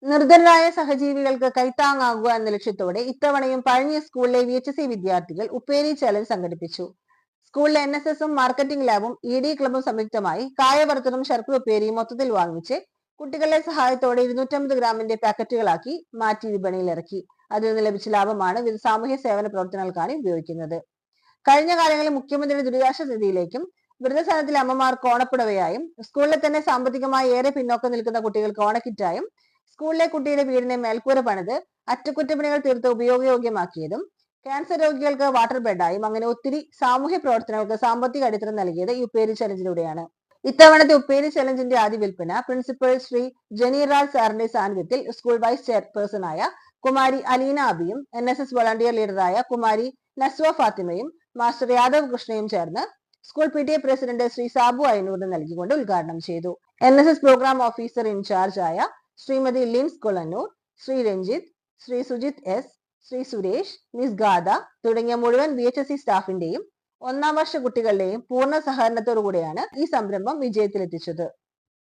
നിർധനരായ സഹജീവികൾക്ക് കൈത്താങ്ങാകുക എന്ന ലക്ഷ്യത്തോടെ ഇത്തവണയും പഴഞ്ഞി സ്കൂളിലെ VHC വിദ്യാർത്ഥികൾ ഉപ്പേരി ചലഞ്ച് സംഘടിപ്പിച്ചു. സ്കൂളിലെ NSSഉം മാർക്കറ്റിംഗ് ലാബും ED ക്ലബും സംയുക്തമായി കായവറുത്തതും ശർക്കര ഉപ്പേരിയും മൊത്തത്തിൽ വാങ്ങിച്ച് കുട്ടികളുടെ സഹായത്തോടെ 250 ഗ്രാമിന്റെ പാക്കറ്റുകളാക്കി മാറ്റി വിപണിയിൽ ഇറക്കി. അതിൽ നിന്ന് ലഭിച്ച ലാഭമാണ് സാമൂഹ്യ സേവന പ്രവർത്തനങ്ങൾക്കാണ് ഉപയോഗിക്കുന്നത്. കഴിഞ്ഞ കാലങ്ങളിൽ മുഖ്യമന്ത്രിയുടെ ദുരിതാശ്വാസ നിധിയിലേക്കും വൃദ്ധസദനത്തിലെ അമ്മമാർക്ക് ഓണപ്പുടവയായും സ്കൂളിലെ തന്നെ സാമ്പത്തികമായി ഏറെ പിന്നോക്കം നിൽക്കുന്ന കുട്ടികൾക്ക് ഓണക്കിറ്റായും സ്കൂളിലെ കുട്ടിയുടെ വീടിനെ മേൽക്കൂര പണിത് അറ്റകുറ്റപ്പണികൾ തീർത്ത് ഉപയോഗയോഗ്യമാക്കിയതും ക്യാൻസർ രോഗികൾക്ക് വാട്ടർ ബെഡായും അങ്ങനെ ഒത്തിരി സാമൂഹ്യ പ്രവർത്തനങ്ങൾക്ക് സാമ്പത്തിക അടിത്തറ നൽകിയത് ഈ ഉപ്പേരി ചലഞ്ചിലൂടെയാണ്. ഇത്തവണത്തെ ഉപ്പേരി ചലഞ്ചിന്റെ ആദ്യ വിൽപ്പന പ്രിൻസിപ്പൽ ശ്രീ ജനീറാൽ സാറിന്റെ സാന്നിധ്യത്തിൽ സ്കൂൾ വൈസ് ചെയർപേഴ്സണായ കുമാരി അലീന അബിയും NSS വോളണ്ടിയർ ലീഡറായ കുമാരി നസ്വ ഫാത്തിമയും മാസ്റ്റർ യാദവ് കൃഷ്ണയും ചേർന്ന് school PTA president Shri Sabu അയനൂറിന് നൽകിക്കൊണ്ട് ഉദ്ഘാടനം ചെയ്തു. NSS പ്രോഗ്രാം ഓഫീസർ ഇൻചാർജ് ആയ ശ്രീമതി ലിൻസ് കൊളന്നൂർ, ശ്രീ രഞ്ജിത്ത്, ശ്രീ സുജിത് S, ശ്രീ സുരേഷ്, മിസ് ഗാഥ തുടങ്ങിയ മുഴുവൻ VHSC സ്റ്റാഫിന്റെയും 1ാം വർഷ കുട്ടികളുടെയും പൂർണ്ണ സഹകരണത്തോടുകൂടിയാണ് ഈ സംരംഭം വിജയത്തിലെത്തിച്ചത്.